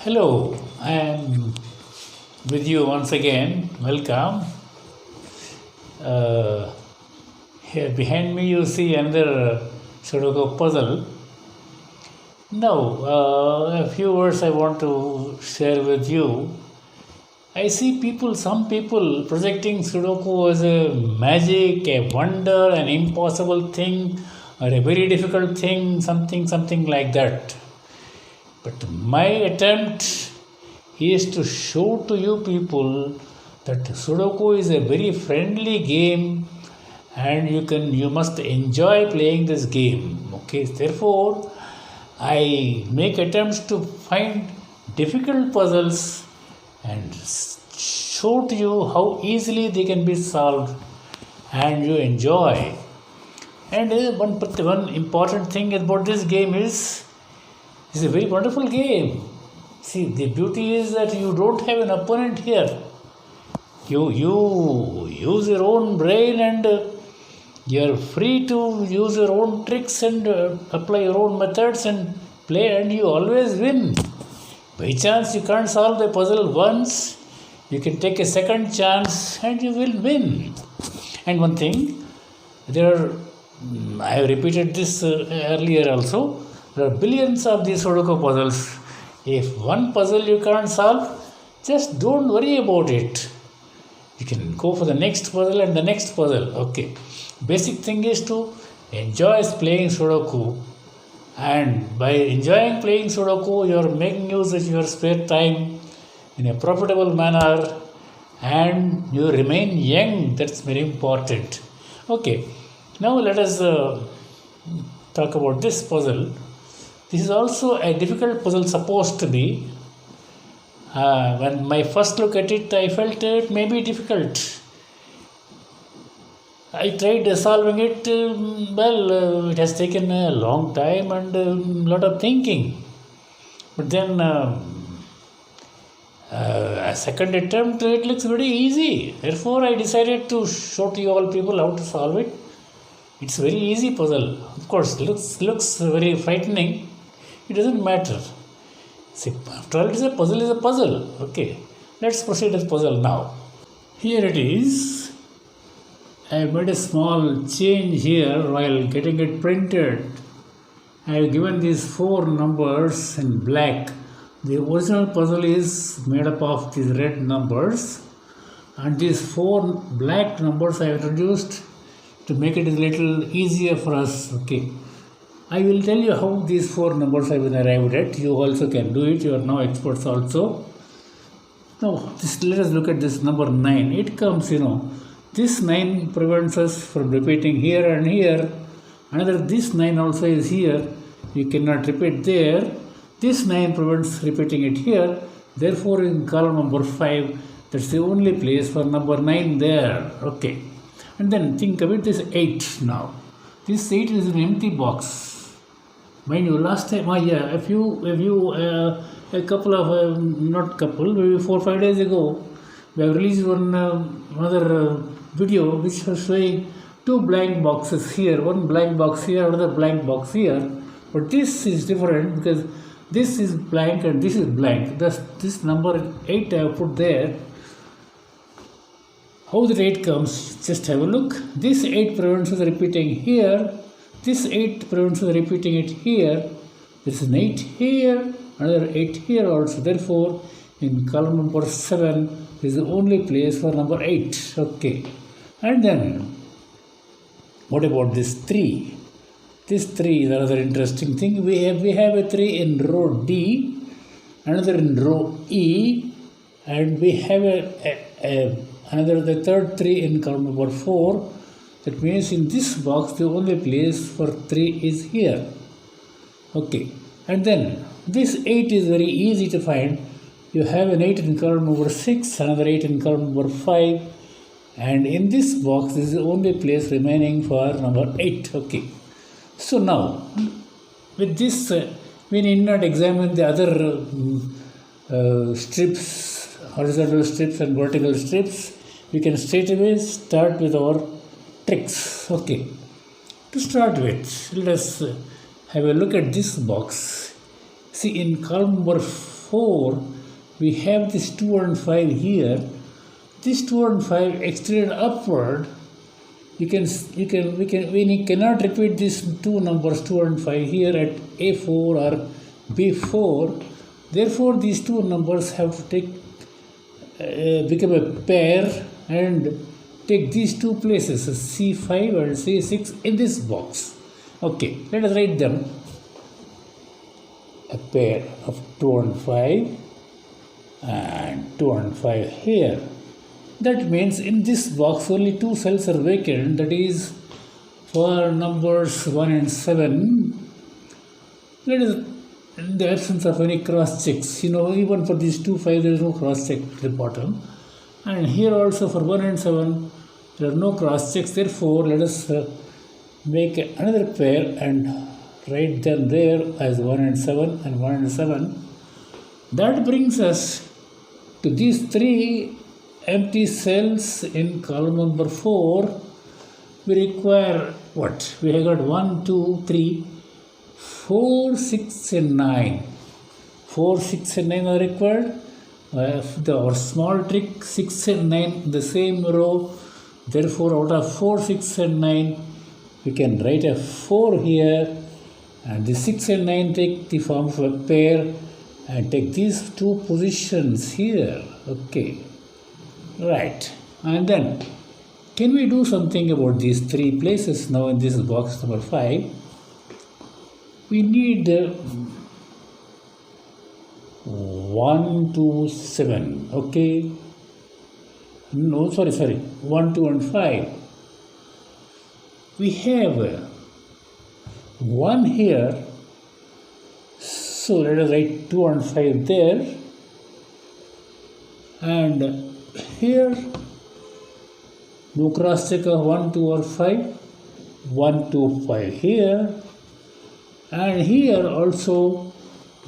Hello, I am with you once again. Welcome. Uh, Here behind me, you see another Sudoku puzzle. Now, a few words I want to share with you. I see some people projecting Sudoku as a magic, a wonder, an impossible thing, or a very difficult thing, something like that. But my attempt is to show to you people that Sudoku is a very friendly game and you must enjoy playing this game. Okay, therefore I make attempts to find difficult puzzles and show to you how easily they can be solved and you enjoy. And one important thing about this game is it's a very wonderful game. See, the beauty is that you don't have an opponent here. You use your own brain and you're free to use your own tricks and apply your own methods and play, and you always win. By chance you can't solve the puzzle once, you can take a second chance and you will win. And one thing, I have repeated this earlier also. There are billions of these Sudoku puzzles. If one puzzle you can't solve, just don't worry about it. You can go for the next puzzle and the next puzzle. Okay. Basic thing is to enjoy playing Sudoku. And by enjoying playing Sudoku, you are making use of your spare time in a profitable manner and you remain young. That's very important. Okay. Now let us talk about this puzzle. This is also a difficult puzzle supposed to be. When my first look at it, I felt it may be difficult. I tried solving it. It has taken a long time and a lot of thinking. But then a second attempt, it looks very easy. Therefore, I decided to show to you all people how to solve it. It's a very easy puzzle. Of course, looks very frightening. It doesn't matter. See, after all, a puzzle. Okay, let's proceed with the puzzle now. Here it is. I made a small change here while getting it printed. I have given these 4 numbers in black. The original puzzle is made up of these red numbers, and these 4 black numbers I have introduced to make it a little easier for us. Okay. I will tell you how these 4 numbers have been arrived at. You also can do it. You are now experts also. Now, let us look at this number 9. It comes, this 9 prevents us from repeating here and here. This 9 also is here. You cannot repeat there. This 9 prevents repeating it here. Therefore, in column number 5, that's the only place for number 9 there. Okay. And then think of it, this 8 now. This 8 is an empty box. Mind you, last time, maybe 4 or 5 days ago, we have released another video which was showing 2 blank boxes here, one blank box here, another blank box here. But this is different because this is blank and this is blank. Thus, this number 8 I have put there. How the 8 comes, just have a look. This 8 prevents us repeating here. This 8 prevents us repeating it here. There is an 8 here, another 8 here also. Therefore, in column number 7 is the only place for number 8. Okay. And then, what about this 3? This 3 is another interesting thing. We have a 3 in row D, another in row E, and we have the third 3 in column number 4. That means in this box the only place for 3 is here. Okay. And then this 8 is very easy to find. You have an 8 in column number 6, another 8 in column number 5, and in this box this is the only place remaining for number 8. Okay. So now with this we need not examine the other strips, horizontal strips and vertical strips. We can straight away start with our tricks. Okay. To start with, let us have a look at this box. See, in column number 4, 4, we have this 2 and 5 here. This 2 and 5 extended upward. We cannot repeat these two numbers 2 and 5 here at A4 or B4. Therefore, these two numbers have to become a pair and take these two places, C5 and C6 in this box. Okay, let us write them. A pair of 2 and 5 and 2 and 5 here. That means in this box only two cells are vacant, that is for numbers 1 and 7. Let us, in the absence of any cross checks, even for these 2, 5 there is no cross check at the bottom. And here also for 1 and 7 there are no cross checks. Therefore, let us make another pair and write them there as 1 and 7 and 1 and 7. That brings us to these three empty cells in column number 4. We require what? We have got 1, 2, 3, 4, 6 and 9. 4, 6 and 9 are required. Our small trick, 6 and 9 in the same row. Therefore, out of 4, 6 and 9, we can write a 4 here. And the 6 and 9 take the form of a pair and take these two positions here. Okay. Right. And then, can we do something about these three places now in this box number 5? We need 1, 2, 7. Okay. No, sorry. 1, 2 and 5. We have 1 here. So let us write 2 and 5 there. And here, no cross check of 1, 2 or 5. 1, 2, 5 here. And here also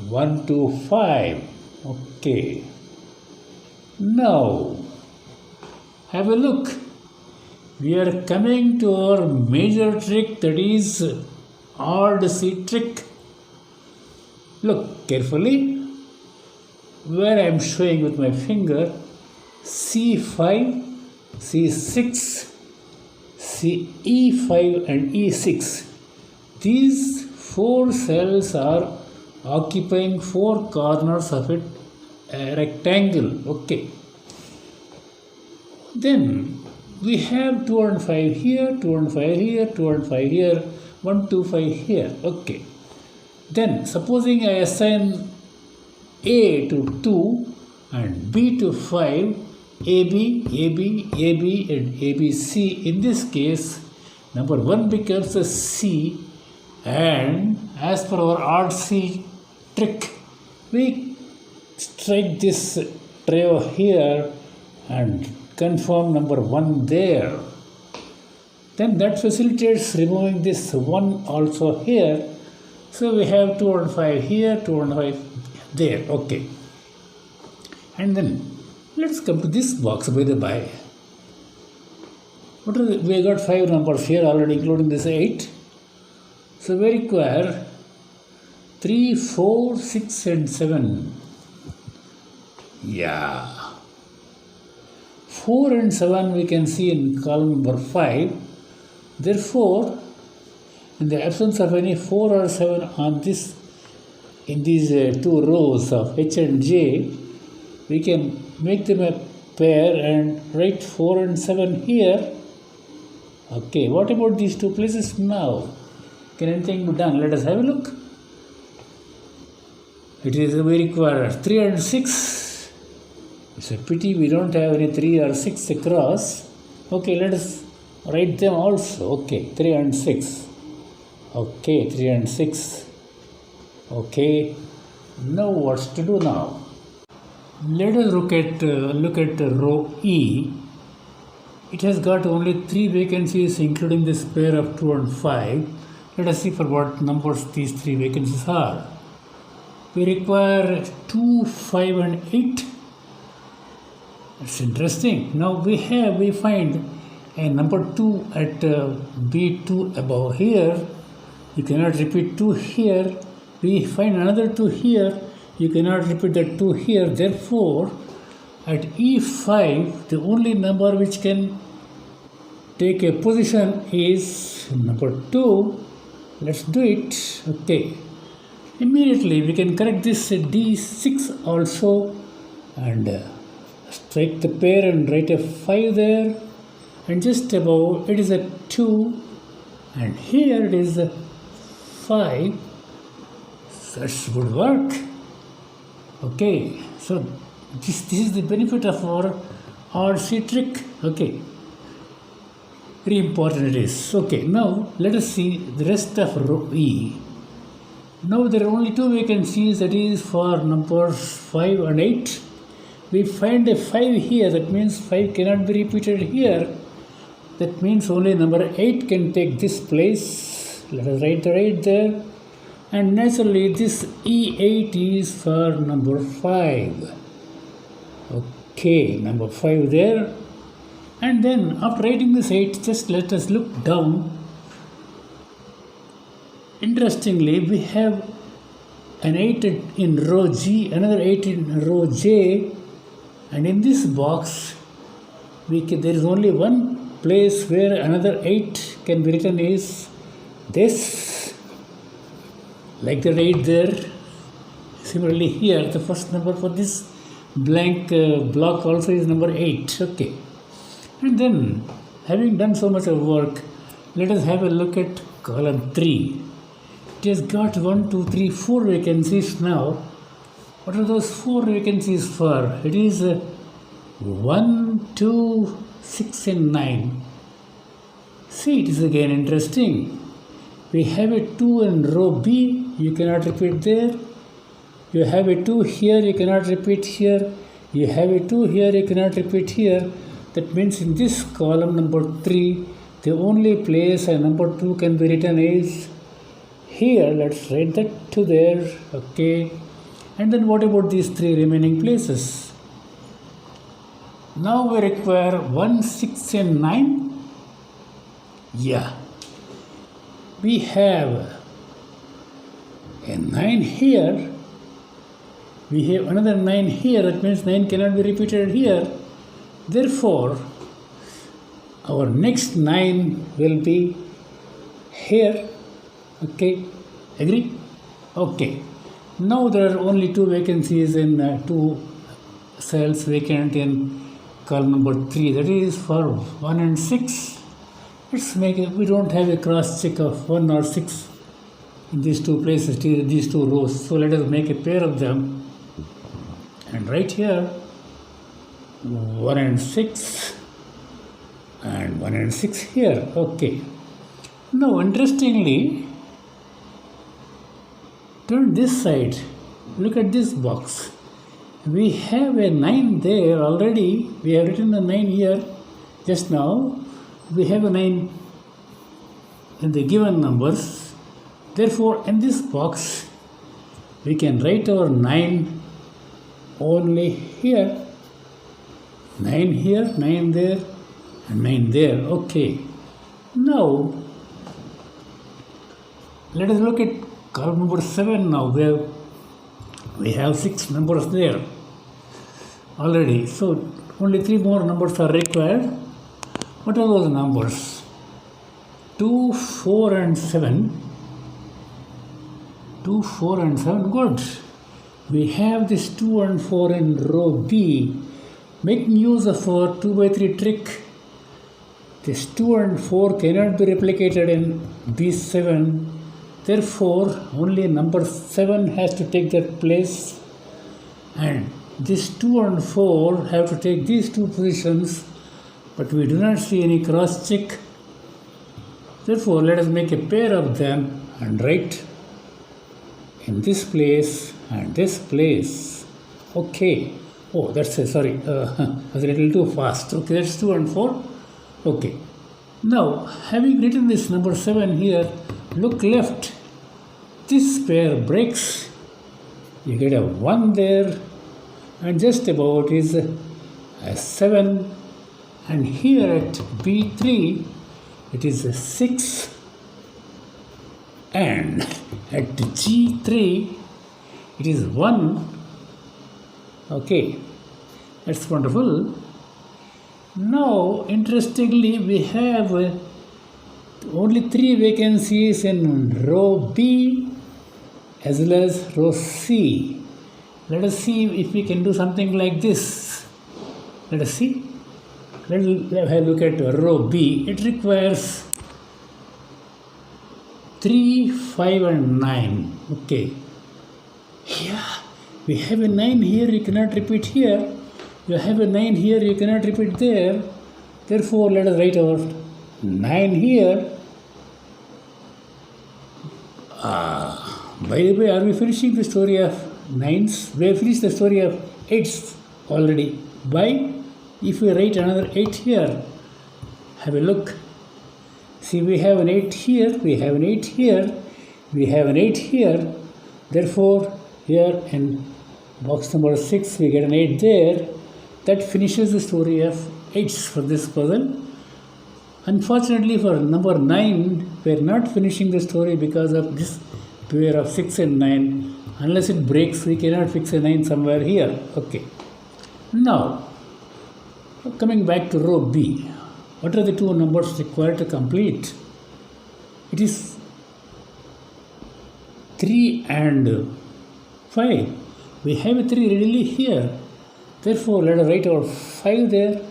1, 2, 5. Okay. Now, have a look. We are coming to our major trick, that is odd seed trick. Look carefully where I am showing with my finger. C5, C6, E5 and E6. These 4 cells are occupying 4 corners of a rectangle. Okay. Then we have 2 and 5 here, 2 and 5 here, 2 and 5 here, 1, 2, 5 here. Okay. Then supposing I assign A to 2 and B to 5, AB, AB, AB and ABC. In this case, number 1 becomes a C, and as per our odd C trick, we strike this trio here and confirm number 1 there. Then that facilitates removing this 1 also here. So we have 2 and 5 here, 2 and 5 there. Okay. And then let's come to this box by the by. We got 5 numbers here already, including this 8. So we require 3, 4, 6 and 7. Yeah. 4 and 7 we can see in column number 5. Therefore, in the absence of any 4 or 7 on this, in these 2 rows of H and J, we can make them a pair and write 4 and 7 here. Okay, what about these 2 places now? Can anything be done? Let us have a look. It is we require 3 and 6. It's a pity we don't have any 3 or 6 across. Okay, let us write them also. Okay, 3 and 6. Okay, 3 and 6. Okay, now what's to do now? Let us look at row E. It has got only 3 vacancies, including this pair of 2 and 5. Let us see for what numbers these 3 vacancies are. We require 2, 5 and 8. That's interesting. Now we find a number 2 at B2 above here. You cannot repeat 2 here. We find another 2 here. You cannot repeat that 2 here. Therefore, at E5, the only number which can take a position is number 2. Let's do it. Okay. Immediately we can correct this D6 also and strike the pair and write a 5 there, and just above it is a 2 and here it is a 5. That would work. Okay, so this is the benefit of our RC trick. Okay, very important it is. Okay, now let us see the rest of row E. Now there are only 2 vacancies, that is for numbers 5 and 8. We find a 5 here, that means 5 cannot be repeated here. That means only number 8 can take this place. Let us write the 8 there. And naturally this E8 is for number 5. Okay, number 5 there. And then after writing this 8, just let us look down. Interestingly, we have an 8 in row G, another 8 in row J, and in this box there is only one place where another 8 can be written is this, like the 8 there. Similarly here, the first number for this blank block also is number 8. Okay, and then having done so much of work, let us have a look at column 3. It has got 1, 2, 3, 4 vacancies now. What are those 4 vacancies for? It is 1, 2, 6 and 9. See, it is again interesting. We have a 2 in row B, you cannot repeat there. You have a 2 here, you cannot repeat here. You have a 2 here, you cannot repeat here. That means in this column number 3, the only place a number 2 can be written is here. Let's write that 2 there. Okay. And then what about these 3 remaining places? Now we require 1, 6 and 9. Yeah. We have a 9 here. We have another 9 here. That means 9 cannot be repeated here. Therefore, our next 9 will be here. Okay, agree? Okay. Now there are only 2 vacancies in 2 cells vacant in column number 3. That is for 1 and 6. Let's make it. We don't have a cross check of 1 or 6 in these 2 places, these 2 rows. So let us make a pair of them. And right here, 1 and 6 and 1 and 6 here. Okay. Now interestingly, turn this side. Look at this box. We have a 9 there already. We have written a 9 here just now. We have a 9 in the given numbers. Therefore, in this box, we can write our 9 only here. 9 here, 9 there, and 9 there. Okay. Now, let us look at column number 7 now. We have 6 numbers there already. So, only 3 more numbers are required. What are those numbers? 2, 4 and 7. 2, 4 and 7. Good. We have this 2 and 4 in row B. Making use of our 2 by 3 trick, this 2 and 4 cannot be replicated in B7. Therefore, only number 7 has to take that place, and this 2 and 4 have to take these 2 positions, but we do not see any cross check. Therefore, let us make a pair of them and write in this place and this place. Okay. Oh, that's a, sorry, I was a little too fast. Okay, that's 2 and 4. Okay. Now, having written this number 7 here, look left. This pair breaks. You get a 1 there, and just about is a 7. And here at B3, it is a 6. And at G3, It is 1. Okay, that's wonderful. Now, interestingly, we have only 3 vacancies in row B as well as row C. Let us see if we can do something like this. Let us see. Let us have a look at row B. It requires 3, 5 and 9. Okay. Yeah, we have a 9 here, you cannot repeat here. You have a 9 here, you cannot repeat there. Therefore, let us write our 9 here. By the way, are we finishing the story of 9s? We have finished the story of 8s already. Why? If we write another 8 here, have a look. See, we have an 8 here, we have an 8 here, we have an 8 here. Therefore, here in box number 6, we get an 8 there. That finishes the story of 8s for this puzzle. Unfortunately, for number 9, we are not finishing the story because of this pair of 6 and 9. Unless it breaks, we cannot fix a 9 somewhere here. Okay. Now, coming back to row B. What are the 2 numbers required to complete? It is 3 and 5. We have a 3 readily here. Therefore, let us write our 5 there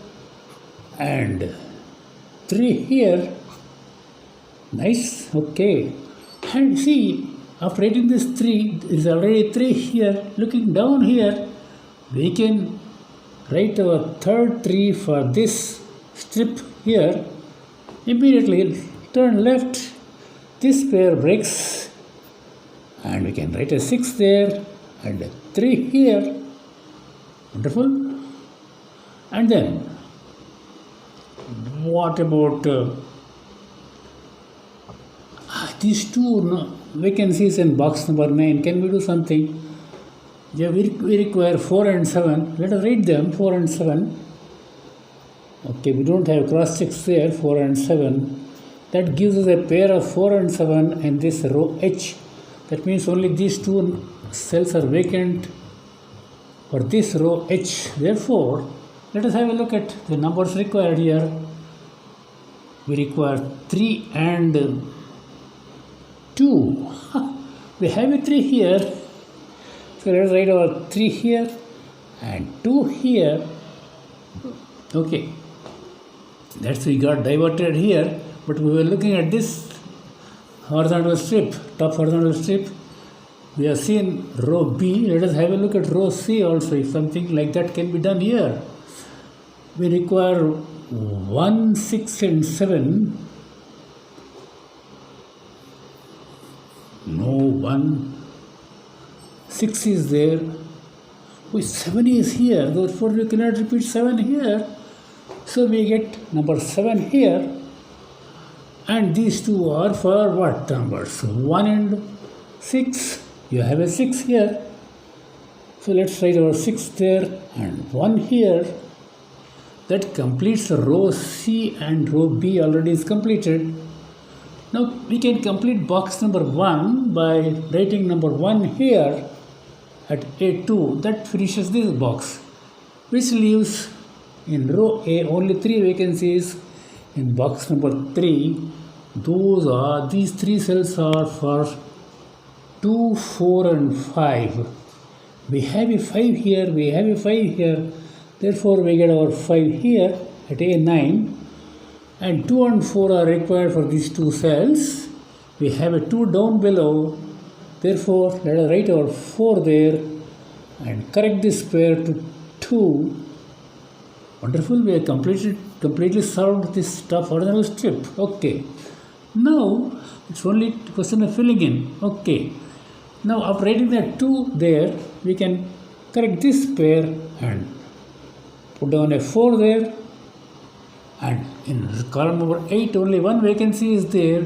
and 3 here. Nice. Okay. And see, after writing this 3, there is already 3 here. Looking down here, we can write our third 3 for this strip here. Immediately turn left. This pair breaks. And we can write a 6 there and a 3 here. Wonderful. And then, what about these 2 vacancies in box number 9? Can we do something? Yeah, we require 4 and 7. Let us write them, 4 and 7. Okay, we don't have cross checks there, 4 and 7. That gives us a pair of 4 and 7 in this row H. That means only these 2 cells are vacant for this row H. Therefore, let us have a look at the numbers required here. We require 3 and 2. We have a 3 here. So let us write our 3 here and 2 here. Okay. That's we got diverted here. But we were looking at this horizontal strip, top horizontal strip. We have seen row B. Let us have a look at row C also, if something like that can be done here. We require 1, 6 and 7. No, 1. 6 is there. Oh, 7 is here. Therefore, we cannot repeat 7 here. So we get number 7 here. And these 2 are for what numbers? 1 and 6. You have a 6 here. So let's write our 6 there and 1 here. That completes row C, and row B already is completed. Now we can complete box number 1 by writing number 1 here at A2. That finishes this box, which leaves in row A only 3 vacancies. In box number 3, these 3 cells are for 2, 4 and 5. We have a 5 here, we have a 5 here. Therefore, we get our 5 here at A9. And 2 and 4 are required for these 2 cells. We have a 2 down below. Therefore, let us write our 4 there and correct this pair to 2. Wonderful, we have completely solved this top horizontal strip. Okay. Now, it's only a question of filling in. Okay. Now, after writing that 2 there, we can correct this pair and put down a 4 there. And in column number 8, only 1 vacancy is there.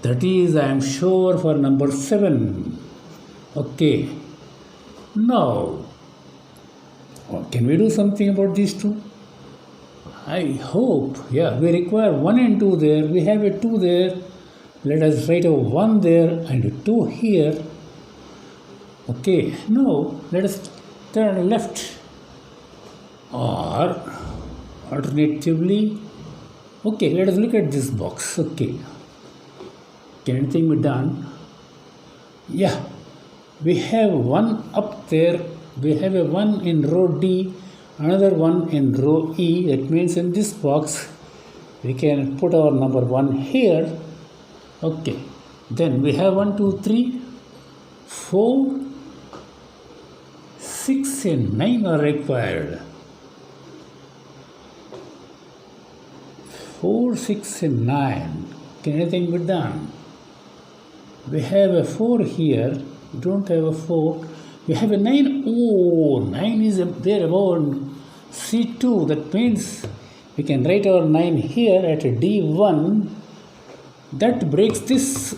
That is, I am sure, for number 7. Okay. Now, can we do something about these 2? I hope. Yeah, we require 1 and 2 there. We have a 2 there. Let us write a 1 there and a 2 here. Okay, now let us turn left, or alternatively, okay, let us look at this box. Okay, can anything be done? Yeah, we have one up there, we have a one in row D, another one in row E. That means in this box we can put our number 1 here. Okay, then we have 1, 2, 3, 4, 6 and 9 are required. 4, 6 and 9. Can anything be done? We have a 4 here. We don't have a 4. We have a 9. Oh, 9 is there above C2. That means we can write our 9 here at a D1. That breaks this,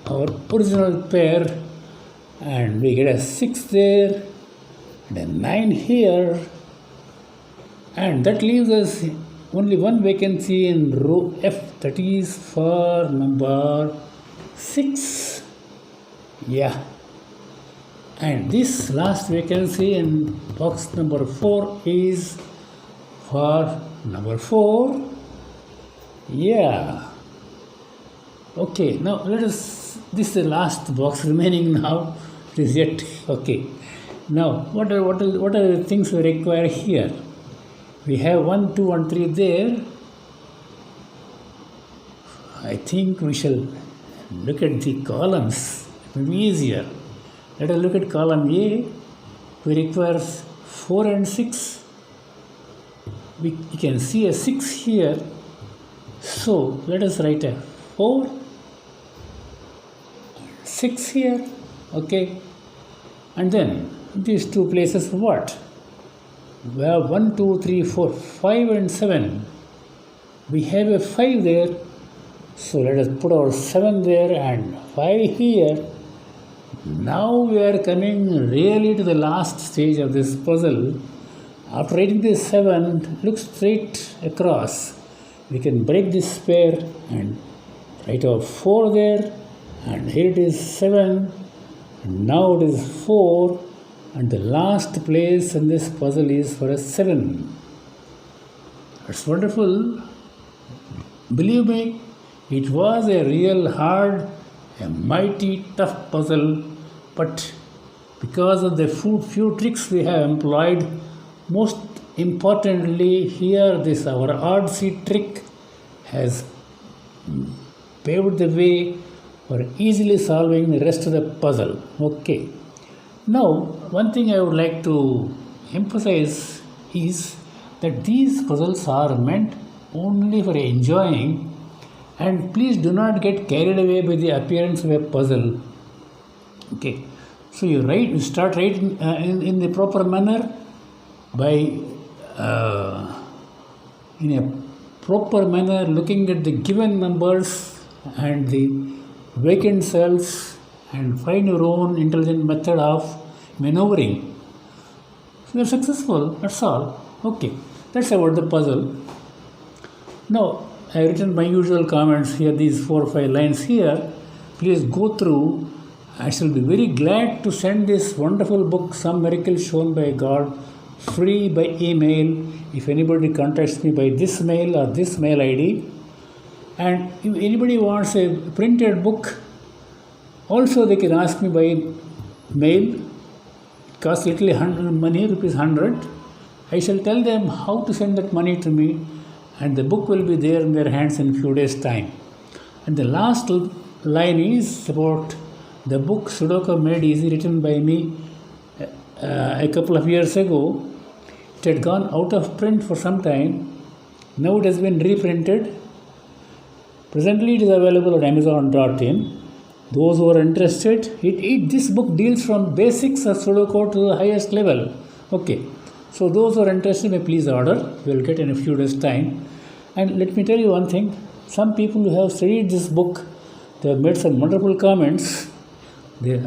our original pair, and we get a 6 there and a 9 here, and that leaves us only one vacancy in row F, that is for number 6. Yeah, and this last vacancy in box number 4 is for number 4. Yeah. Okay, now let us, this is the last box remaining now. It is yet, okay. Now, what are the things we require here? We have 1, 2 and 3 there. I think we shall look at the columns. It will be easier. Let us look at column A. We require 4 and 6. We can see a 6 here. So, let us write a 4, 6 here. Okay. And then these two places what? We have 1, 2, 3, 4, 5 and 7. We have a 5 there. So let us put our 7 there and 5 here. Now we are coming really to the last stage of this puzzle. After writing this 7, look straight across. We can break this pair and write our 4 there. And here it is 7. And now it is 4. And the last place in this puzzle is for a 7. That's wonderful. Believe me, it was a real hard, a mighty tough puzzle, but because of the few tricks we have employed, most importantly here this our odd seed trick has paved the way for easily solving the rest of the puzzle. Okay. Now, one thing I would like to emphasize is that these puzzles are meant only for enjoying, and please do not get carried away by the appearance of a puzzle. Okay, so you start writing in the proper manner by in a proper manner looking at the given numbers and the vacant cells, and find your own intelligent method of maneuvering. So you are successful, that's all. Okay, that's about the puzzle. Now, I have written my usual comments here, these 4 or 5 lines here. Please go through. I shall be very glad to send this wonderful book, Some Miracle Shown by God, free by email if anybody contacts me by this mail or this mail ID. And if anybody wants a printed book, also they can ask me by mail. It costs little money, rupees 100. I shall tell them how to send that money to me, and the book will be there in their hands in a few days' time. And the last line is about the book Sudoku Made Easy, written by me a couple of years ago. It had gone out of print for some time. Now it has been reprinted. Presently it is available on Amazon.in. Those who are interested, this book deals from basics of Sudoku to the highest level. Okay, so those who are interested may please order. You will get in a few days' time. And let me tell you one thing. Some people who have studied this book, they have made some wonderful comments.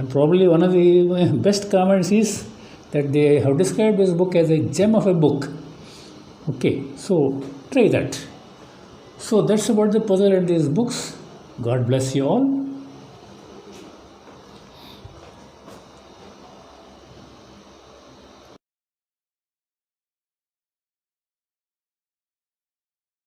Probably one of the best comments is that they have described this book as a gem of a book. Okay, so try that. So that's about the puzzle and these books. God bless you all.